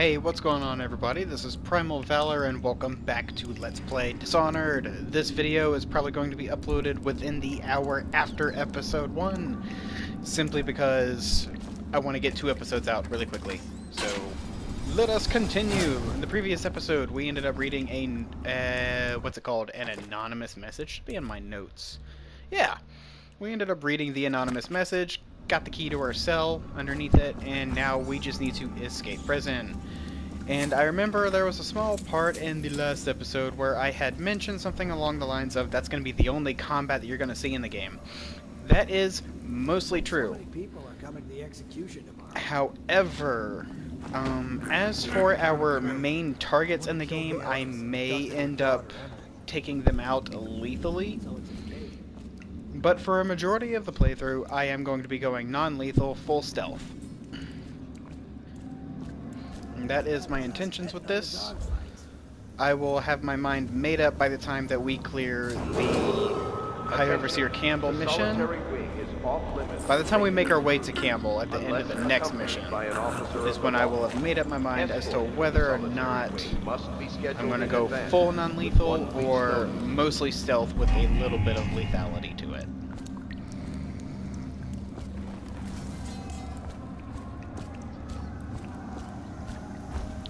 Hey, what's going on everybody? This is Primal Valor and welcome back to Let's Play Dishonored. This video is probably going to be uploaded within the hour after episode 1, simply because I want to get 2 episodes out really quickly. So, let us continue. In the previous episode, we ended up reading a, what's it called? An anonymous message? Should be in my notes. Yeah, we ended up reading the anonymous message, got the key to our cell underneath it, and now we just need to escape prison. And I remember there was a small part in the last episode where I had mentioned something along the lines of that's going to be the only combat that you're going to see in the game. That is mostly true. However, as for our main targets in the game, I may end up taking them out lethally. But for a majority of the playthrough, I am going to be going non-lethal, full stealth. And that is my intentions with this. I will have my mind made up by the time that we clear the High Overseer Campbell mission. By the time we make our way to Campbell at the end of the next mission is when I will have made up my mind as to whether or not I'm going to go full non-lethal or mostly stealth with a little bit of lethality to it.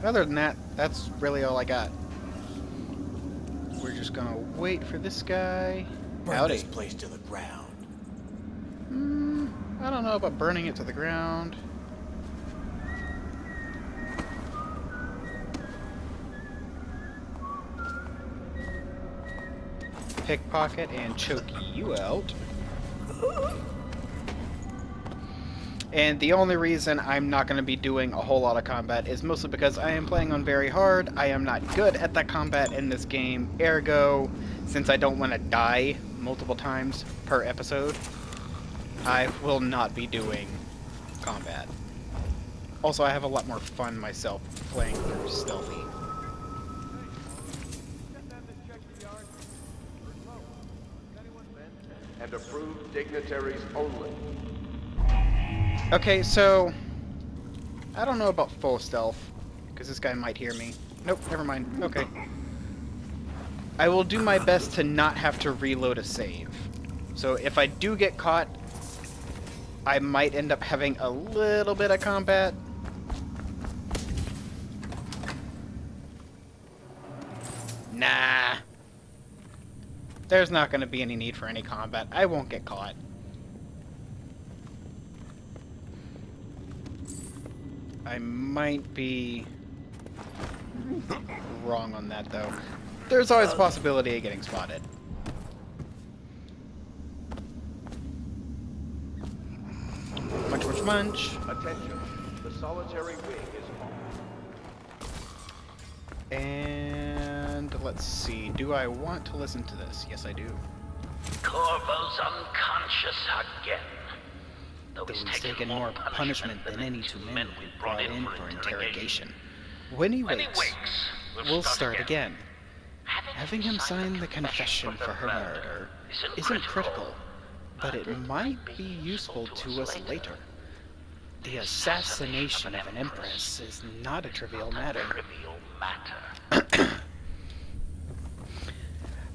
Other than that, that's really all I got. We're just gonna wait for this guy. Burn this place to the ground. I don't know about burning it to the ground. Pickpocket and choke you out. And the only reason I'm not going to be doing a whole lot of combat is mostly because I am playing on very hard. I am not good at that combat in this game. Ergo, since I don't want to die multiple times per episode, I will not be doing combat. Also, I have a lot more fun myself playing through stealthy. And approved dignitaries only. Okay, so I don't know about full stealth, because this guy might hear me. Nope, never mind. Okay. I will do my best to not have to reload a save. So if I do get caught, I might end up having a little bit of combat. Nah. There's not going to be any need for any combat. I won't get caught. I might be wrong on that, though. There's always a possibility of getting spotted. Munch, munch, munch. Attention, the solitary wing is on. And let's see. Do I want to listen to this? Yes, I do. Corvo's unconscious again. Though he's taken more punishment than any 2 men we brought in for interrogation. When he wakes, we'll start again. Having him sign the confession for her murder isn't critical, but it might be useful to us later. The assassination of an empress is not a trivial matter.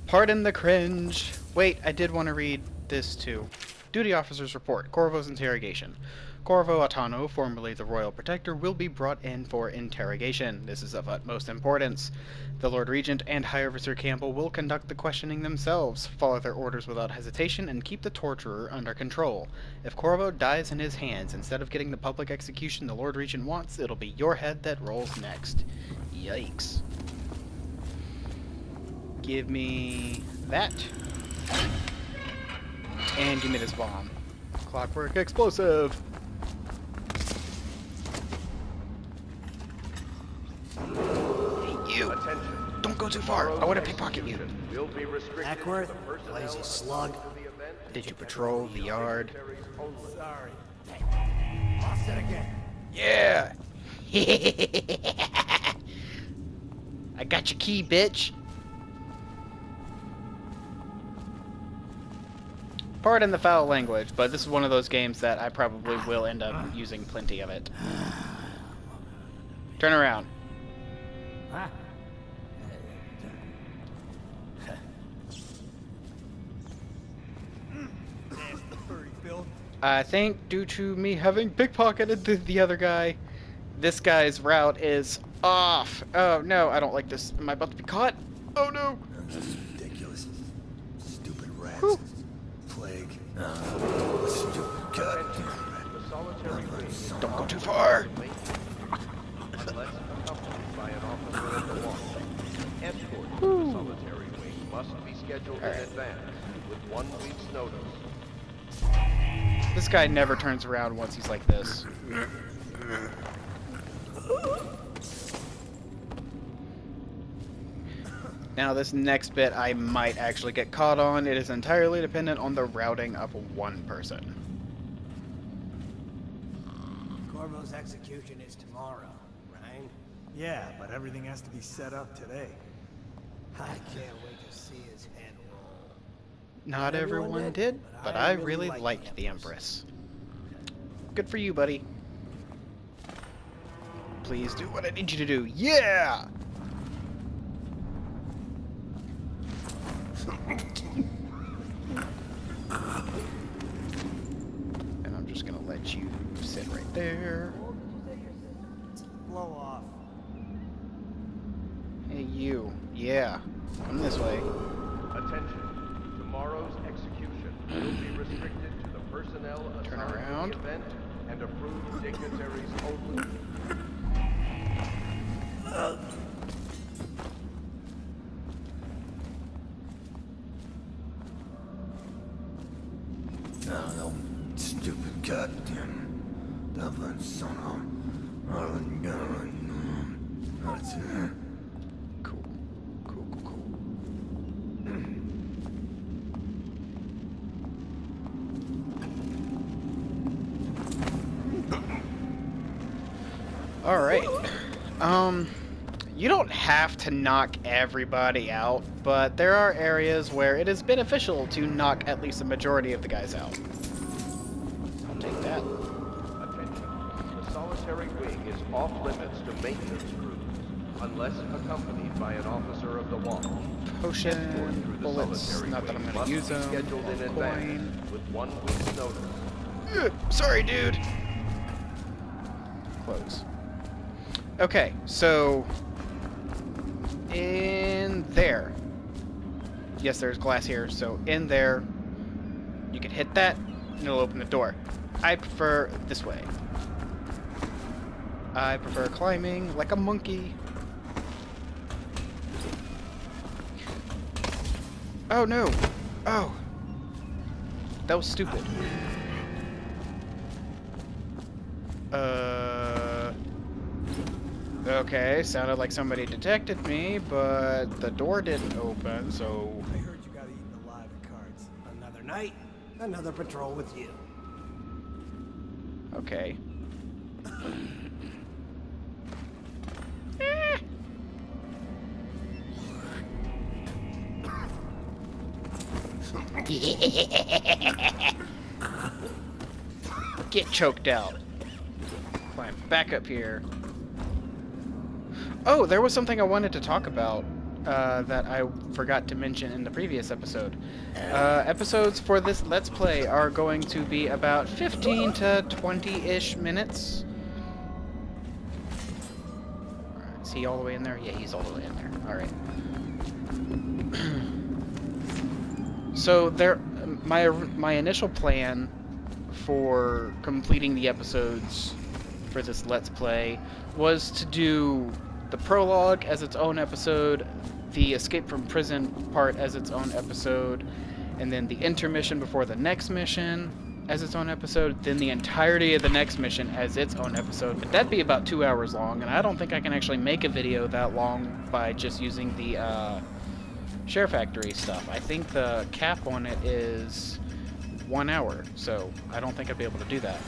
Pardon the cringe. Wait, I did want to read this too. Duty Officer's Report. Corvo's Interrogation. Corvo Atano, formerly the Royal Protector, will be brought in for interrogation. This is of utmost importance. The Lord Regent and High Overseer Campbell will conduct the questioning themselves, follow their orders without hesitation, and keep the torturer under control. If Corvo dies in his hands instead of getting the public execution the Lord Regent wants, it'll be your head that rolls next. Yikes. Give me that. And give me this bomb. Clockwork explosive! Hey, you! Don't go too far! I want to pickpocket you! Ackworth, lazy slug. Did you patrol the yard? Sorry. Hey, lost it again. Yeah! I got your key, bitch! Pardon the foul language, but this is one of those games that I probably will end up using plenty of it. Turn around. Huh? I think due to me having pickpocketed the other guy, this guy's route is off. Oh no, I don't like this. Am I about to be caught? Oh no! This is ridiculous. Stupid rats. Whew. Plague. Stupid goddamn rat. The solitary wing is Don't go too far! unless accompanied by an officer of the law. Escort to the solitary wing must be scheduled in advance with 1 week's notice. This guy never turns around once he's like this. Now this next bit I might actually get caught on. It is entirely dependent on the routing of one person. Corvo's execution is tomorrow, right? Yeah, but everything has to be set up today. I can't wait to see his head roll. Not everyone did, but I really liked the Empress. Good for you, buddy. Please do what I need you to do. Yeah! And I'm just gonna let you sit right there. Blow off. Hey, you. Yeah. Come this way. Attention. Tomorrow's execution will be restricted to the personnel Turn assigned around. to the event and approved dignitaries only. No, stupid goddamn Dublin son of Cool. Cool. Alright. You don't have to knock everybody out, but there are areas where it is beneficial to knock at least the majority of the guys out. I'll take that. Attention. The solitary wing is off limits to maintenance crews unless accompanied by an officer of the law. Potion, bullets, not that I'm going to use them. Scheduled in advance Coin. with 1 week's notice. Sorry, dude. Close. Okay, so in there. Yes, there's glass here, so in there you can hit that and it'll open the door. I prefer this way. I prefer climbing like a monkey. Oh no. Oh. That was stupid. Okay, sounded like somebody detected me, but the door didn't open, so... I heard you got eaten alive at cards. Another night, another patrol with you. Okay. Get choked out. Climb back up here. Oh, there was something I wanted to talk about that I forgot to mention in the previous episode. Episodes for this Let's Play are going to be about 15 to 20-ish minutes. Alright, is he all the way in there? Yeah, he's all the way in there. Alright. So my initial plan for completing the episodes for this Let's Play was to do the prologue as its own episode, the escape from prison part as its own episode, and then the intermission before the next mission as its own episode, then the entirety of the next mission as its own episode. But that'd be about 2 hours long, and I don't think I can actually make a video that long by just using the Share Factory stuff. I think the cap on it is 1 hour, so I don't think I'd be able to do that.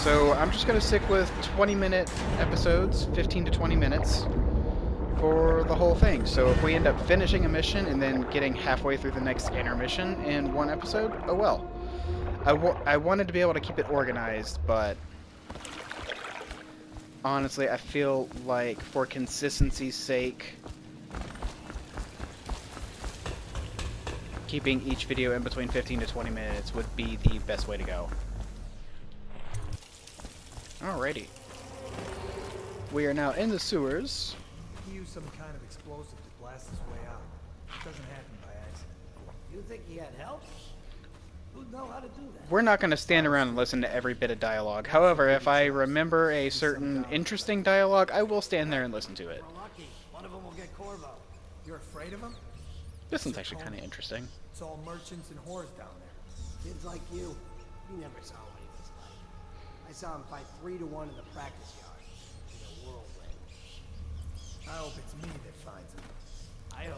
So I'm just going to stick with 20-minute episodes, 15 to 20 minutes, for the whole thing. So if we end up finishing a mission and then getting halfway through the next intermission in one episode, oh well. I wanted to be able to keep it organized, but honestly, I feel like for consistency's sake, keeping each video in between 15 to 20 minutes would be the best way to go. Alrighty. We are now in the sewers. He used some kind of explosive to blast his way out. It doesn't happen by accident. You think he had help? Who'd know how to do that? We're not going to stand around and listen to every bit of dialogue. However, if I remember a certain interesting dialogue, I will stand there and listen to it. We're lucky. One of them will get Corvo. You're afraid of him? This one's actually kind of interesting. It's all merchants and whores down there. Kids like you never saw what he was like. I saw him fight 3 to 1 in the practice yard. In a whirlwind. I hope it's me that finds him.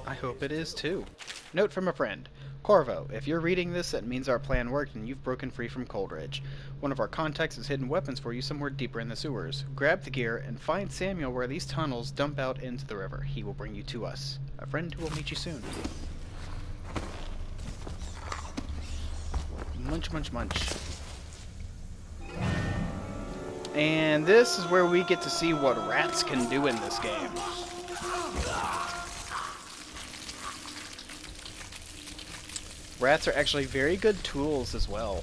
I hope it is too. Note from a friend. Corvo, if you're reading this, that means our plan worked and you've broken free from Coldridge. One of our contacts has hidden weapons for you somewhere deeper in the sewers. Grab the gear and find Samuel where these tunnels dump out into the river. He will bring you to us. A friend who will meet you soon. Munch, munch, munch. And this is where we get to see what rats can do in this game. Rats are actually very good tools as well.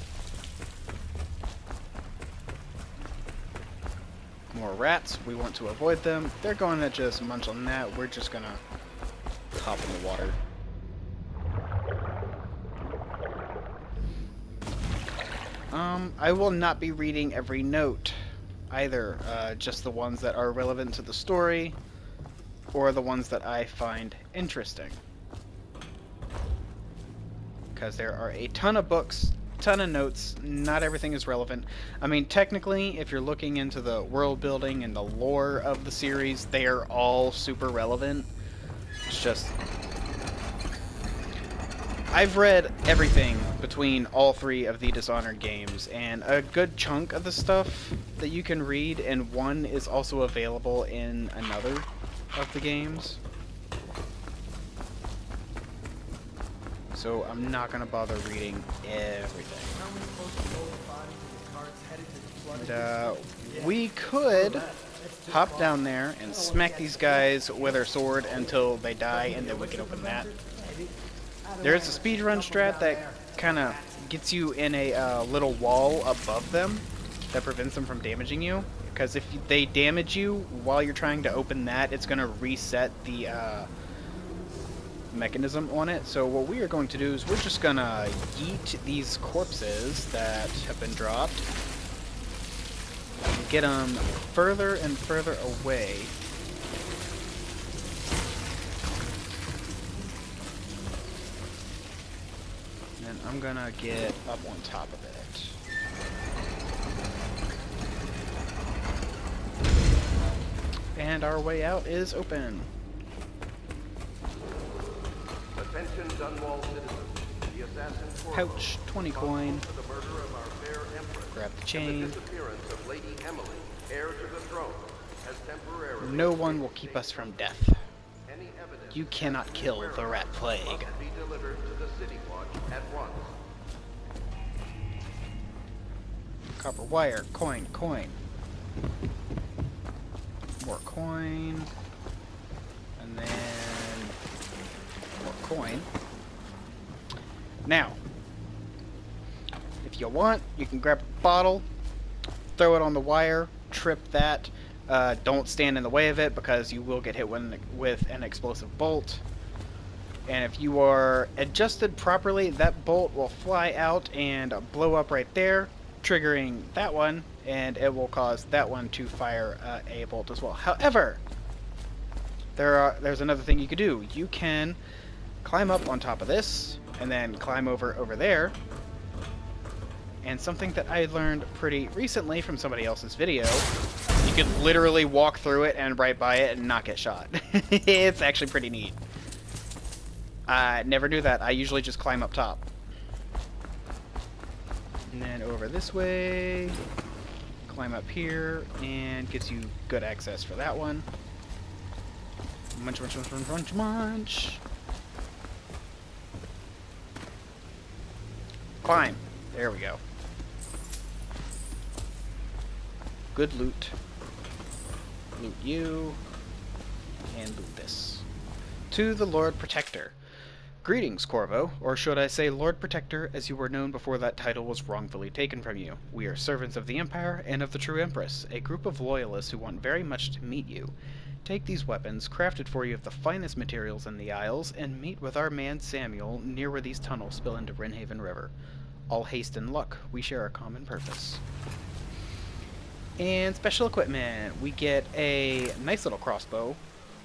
More rats, we want to avoid them. They're going to just munch on that. We're just going to hop in the water. I will not be reading every note either, just the ones that are relevant to the story or the ones that I find interesting. Because there are a ton of books, ton of notes, not everything is relevant. I mean, technically, if you're looking into the world building and the lore of the series, they are all super relevant. It's just... I've read everything between all 3 of the Dishonored games, and a good chunk of the stuff that you can read in one is also available in another of the games. So I'm not going to bother reading everything. How many folks load the bodies of the carts headed to the flooded And, we could hop down there and smack these guys with our sword until they die, and then we can open that. There's a speedrun strat that kind of gets you in a little wall above them that prevents them from damaging you. Because if they damage you while you're trying to open that, it's going to reset the mechanism on it. So what we are going to do is we're just going to yeet these corpses that have been dropped. Get them further and further away. And I'm gonna get up on top of it. And our way out is open. Attention, Dunwall citizens. The assassin Pouch, 20 coin. for the murder of our fair empress. Grab the The chain. disappearance of Lady Emily, heir to the throne, has temporarily... No one will keep us from death. Any evidence You cannot kill the rat plague. must be delivered to the City Watch at once. Copper wire, coin, coin. More coin. And then more coin. Now, if you want, you can grab a bottle, throw it on the wire, trip that. Don't stand in the way of it because you will get hit with an explosive bolt. And if you are adjusted properly, that bolt will fly out and blow up right there, triggering that one, and it will cause that one to fire a bolt as well. However, there's another thing you could do. You can climb up on top of this, and then climb over there. And something that I learned pretty recently from somebody else's video, you could literally walk through it and right by it and not get shot. It's actually pretty neat. I never do that. I usually just climb up top. And then over this way, climb up here, and gives you good access for that one. Munch, munch, munch, munch, munch, munch. Climb. There we go. Good loot. loot you, and loot this. To the Lord Protector. Greetings, Corvo, or should I say Lord Protector, as you were known before that title was wrongfully taken from you. We are servants of the Empire and of the True Empress, a group of loyalists who want very much to meet you. Take these weapons, crafted for you of the finest materials in the Isles, and meet with our man Samuel near where these tunnels spill into Rinhaven River. All haste and luck. We share a common purpose. And special equipment. We get a nice little crossbow.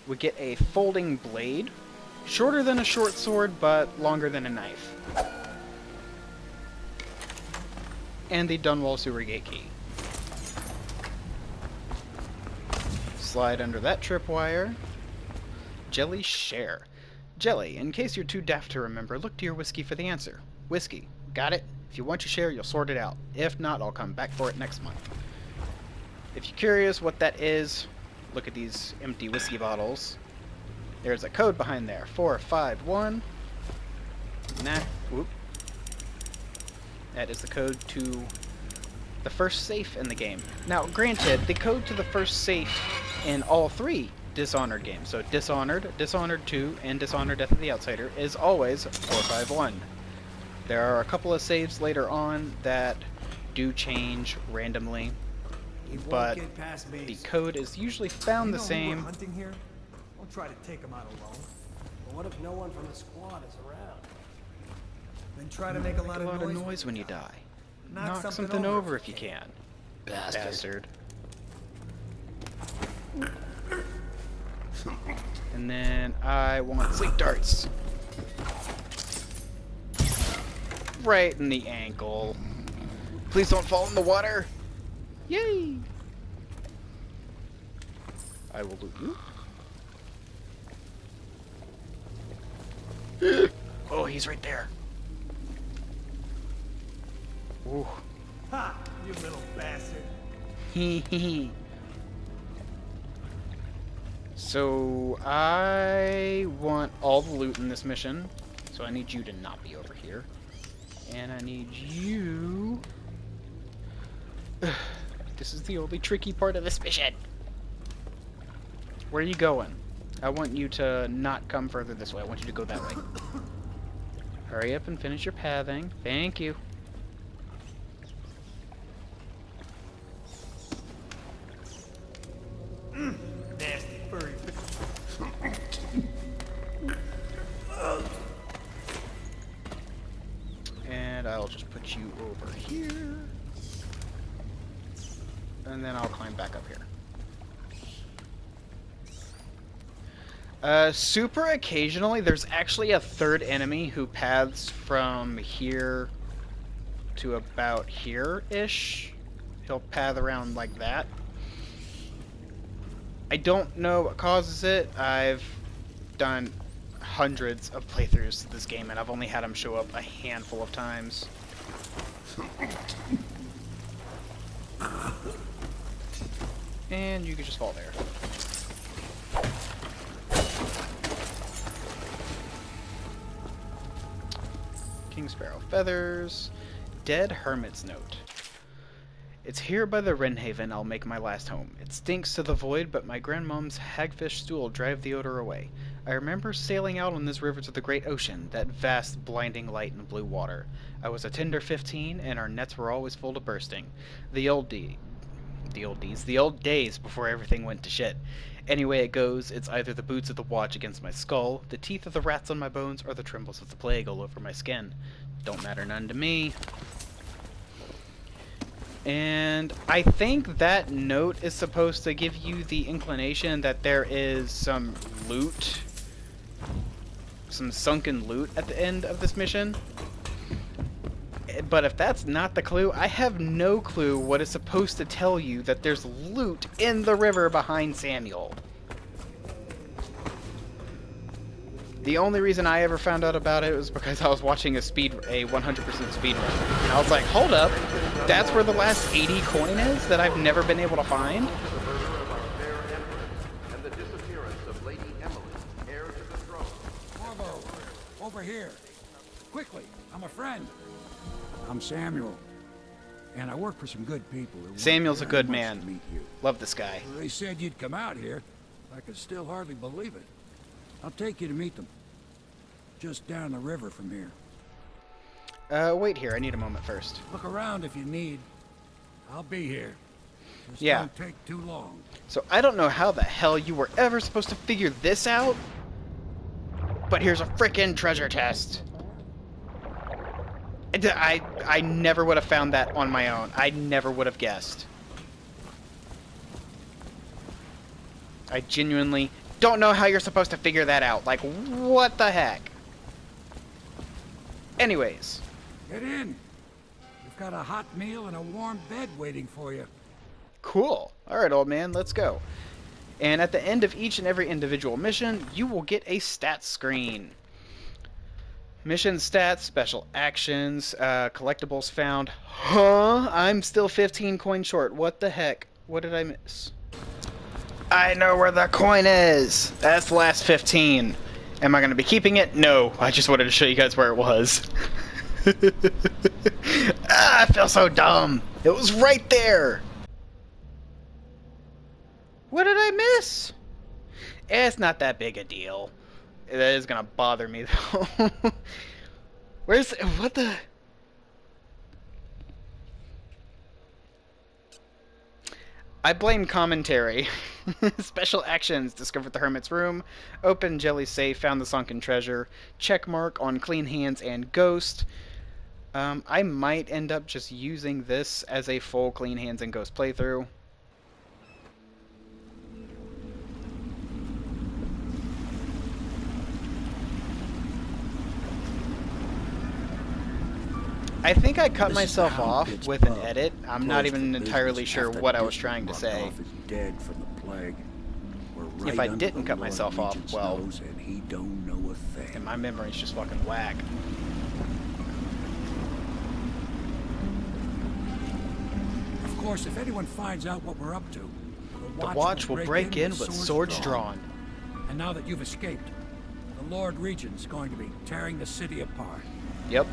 We get a folding blade. Shorter than a short sword, but longer than a knife. And the Dunwall Sewer Gate key. Slide under that tripwire. Jelly share. Jelly, in case you're too daft to remember, look to your whiskey for the answer. Whiskey. Got it? If you want your share, you'll sort it out. If not, I'll come back for it next month. If you're curious what that is, look at these empty whiskey bottles. There's a code behind there, 451. That is the code to the first safe in the game. Now, granted, the code to the first safe in all three Dishonored games, so Dishonored, Dishonored 2, and Dishonored Death of the Outsider, is always 451. There are a couple of saves later on that do change randomly, but the code is usually found the same. Hunting here? Don't try to take him out alone. But what if no one from the squad is around? Then try to make a lot of noise when you die. Knock something over if you can. Bastard. And then I want sleep darts. Right in the ankle. Please don't fall in the water. Yay! I will loot you. Oh, he's right there. Ooh. Ha! You little bastard. Hee. So, I want all the loot in this mission. So I need you to not be over here. And I need you... This is the only tricky part of this mission. Where are you going? I want you to not come further this way. I want you to go that way. Hurry up and finish your pathing. Thank you. Nasty furry. And I'll just put you over here. And then I'll climb back up here. Super occasionally, there's actually a third enemy who paths from here to about here-ish. He'll path around like that. I don't know what causes it. I've done hundreds of playthroughs to this game, and I've only had him show up a handful of times. And you can just fall there. King Sparrow feathers. Dead Hermit's Note. It's here by the Rinhaven I'll make my last home. It stinks to the void, but my grandmom's hagfish stool drive the odor away. I remember sailing out on this river to the great ocean, that vast, blinding light and blue water. I was a tender 15, and our nets were always full to bursting. The old days before everything went to shit. Anyway it goes, it's either the boots of the watch against my skull, the teeth of the rats on my bones, or the trembles of the plague all over my skin. Don't matter none to me. And I think that note is supposed to give you the inclination that there is some loot, some sunken loot at the end of this mission. But if that's not the clue, I have no clue what is supposed to tell you that there's loot in the river behind Samuel. The only reason I ever found out about it was because I was watching a 100% speed run. And I was like, hold up, that's where the last 80 coin is that I've never been able to find? And the disappearance of Lady Emily, heir to the throne. Corvo, over here. Quickly, I'm a friend. I'm Samuel. And I work for some good people. Samuel's a good man. Love this guy. They said you'd come out here. I can still hardly believe it. I'll take you to meet them. Just down the river from here. Wait here. I need a moment first. Look around if you need. I'll be here. Just Yeah. don't take too long. So I don't know how the hell you were ever supposed to figure this out, but here's a frickin' treasure chest. I never would have found that on my own. I never would have guessed. I genuinely don't know how you're supposed to figure that out. Like, what the heck? Anyways. Get in. We've got a hot meal and a warm bed waiting for you. Cool. Alright, old man, let's go. And at the end of each and every individual mission, you will get a stats screen. Mission stats, special actions, collectibles found. Huh? I'm still 15 coins short. What the heck? What did I miss? I know where the coin is! That's the last 15. Am I going to be keeping it? No. I just wanted to show you guys where it was. I feel so dumb. It was right there. What did I miss? It's not that big a deal. It is gonna bother me though. Where's what the? I blame commentary. Special actions: discovered the hermit's room, opened Jelly's safe, found the sunken treasure, check mark on clean hands and ghost. I might end up just using this as a full clean hands and ghost playthrough. I think I cut myself off with an edit. I'm not even entirely sure what I was trying to say. If I didn't cut myself off, well, then my memory's just fucking whack. Of course, if anyone finds out what we're up to, the watch will break in with swords drawn. And now that you've escaped, the Lord Regent's going to be tearing the city apart. Yep.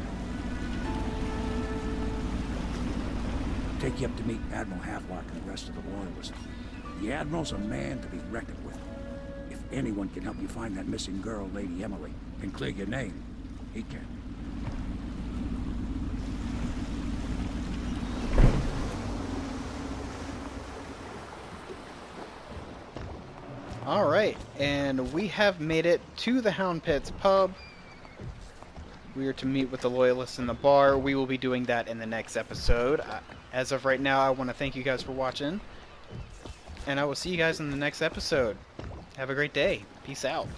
Take you up to meet Admiral Havelock and the rest of the Loyalists. The Admiral's a man to be reckoned with. If anyone can help you find that missing girl, Lady Emily, and clear your name, he can. Alright, and we have made it to the Hound Pits pub. We are to meet with the Loyalists in the bar. We will be doing that in the next episode. As of right now, I want to thank you guys for watching. And I will see you guys in the next episode. Have a great day. Peace out.